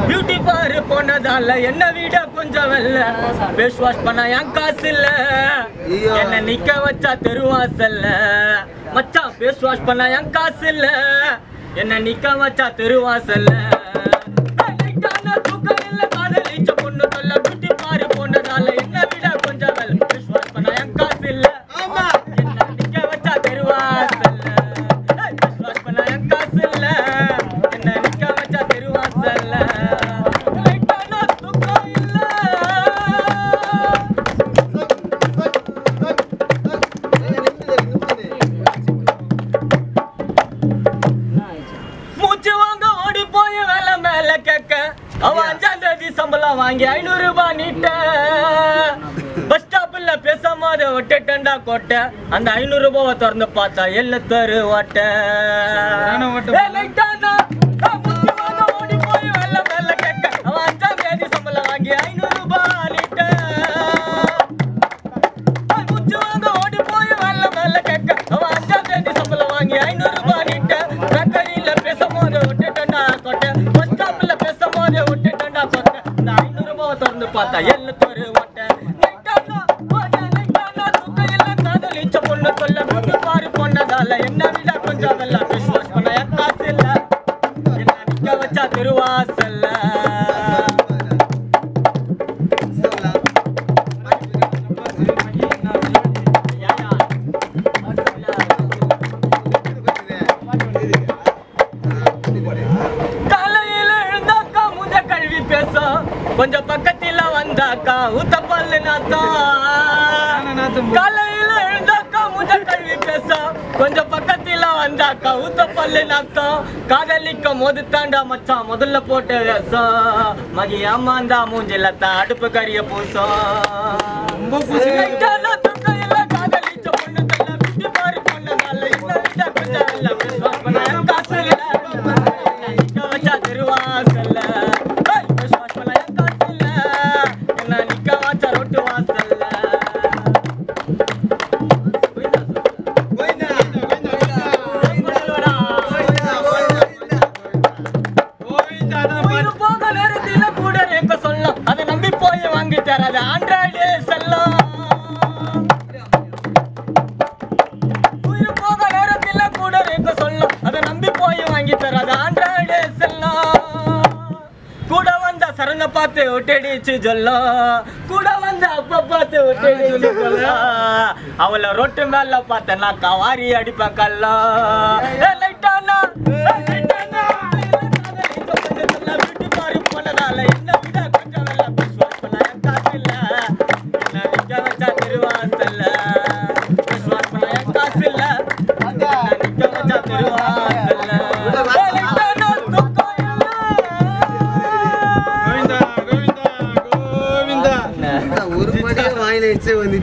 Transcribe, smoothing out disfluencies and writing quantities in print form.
beauty பாரு போனதால என்ன விட கொஞ்சம் வெல்ல ஃபேஸ் வாஷ் பண்ண என் காசு இல்ல என்ன நிக்க வச்சா தெருவாசல்ல மச்சான் ஃபேஸ் வாஷ் பண்ண என் காசு இல்ல என்ன நிக்க வச்சா தெருவாசல்ல தூக்கம் இல்ல காதலிச்ச பொண்ணு சொல்ல பியூட்டி பாரு போனதால என்ன விட கொஞ்சம் வெல்ல ஃபேஸ் வாஷ் பண்ண என் காசு இல்ல என்ன நிக்க வச்சா தெருவாசல்ல ஃபேஸ் வாஷ் பண்ண என் காசு இல்ல என்ன நிக்க வச்சா தெருவாசல்ல அவன் 5ஆம் தேதி சம்பளம் வாங்கி 500 ரூபாய் நீட்ட பஸ் ஸ்டாப்ல பேசாம ஒட்டேட்டா கோட்டை அந்த 500 ரூபாவை திறந்து பார்த்தா எல்ல தரு ஓட்ட ஓடி போய் வெள்ள மேல கேட்க அவன் 5ஆம் தேதி சம்பளம் வாங்கி 500 ரூபாய் நீட்ட முச்சு வாங்க ஓடி போய் வெள்ள மேல கேட்க அவன் 5ஆம் தேதி சம்பளம் வாங்கி 500 ரூபாய் நீட்ட பேக்கரியில பேசாம ஒட்டேட்டா கோட்டை பஸ் ஸ்டாப்ல பேசாம ஒட்டேட்டா கோட்டை அந்த 500 ரூபாவை திறந்து பார்த்தா எல்ல தரு ஓட்ட பொண்ணு சொல்ல பியூட்டி பாரு பொண்ணதால என்ன விட கொஞ்சம் வெல்ல ஃபேஸ் வாஷ் பண்ண என் காசு இல்ல என்ன நிக்க வச்சா தெருவாசல்ல காலையில எழுந்தாக்கா முத கழுவி பேசும் கொஞ்சம் பக்கத்துல வந்தாக்கா ஊத்த பல்லு நாத்தம் காலையில எழுந்தாக்கா முத கழுவி பேசும் கொஞ்சம் பக்கத்துல வந்தாக்கா ஊத்த பல்லு நாத்தம் காதலிக்கும் போது தாண்டா மச்சான் முதல்ல போட்ட வேஷம் மகி அம்மாந்தா மூஞ்சில தான் அடுப்பு கறிய பூசம் காதலிச்ச பொண்ணு தள்ள விட்டு பாரு பொண்ணதால என்ன விட கொஞ்சம் இல்ல காசு இல்ல நிக்க வச்சா தெருவாசல்ல காசு இல்ல என்ன நிக்க வச்சா ரொட்டு வாசல்ல போக நேரத்தில கூட ரேக்க சொல்லும் அதை நம்பி போய் வாங்கி தராது ஆண்ட்ராய்டு செல்லம் உயிர் போக நேரத்தில கூட ரேக்க சொல்லும் அதை நம்பி போய் வாங்கி தராது ஆண்ட்ராய்டு செல்லம் கூட வந்த சரண பார்த்து ஒட்டடிச்சு சொல்லும் கூட வந்த அப்ப பார்த்து ஒட்டடிச்சு சொல்லும் அவளை ரொட்டு மேல பார்த்தேன்னா கவாரி அடிப்பேன் கல்லாம் லைட்டானா பியூட்டி பாரு போனதால என்ன விட கொஞ்சம் வெல்ல ஃபேஸ் வாஷ் பண்ண என் காசு இல்ல என்ன நிக்க வச்சா தெருவாசல்ல ஃபேஸ் வாஷ் பண்ண என் காசு இல்ல என்ன நிக்க வச்சா தெருவாசல்ல ஒரு மணியா வாயில வச்சு வந்து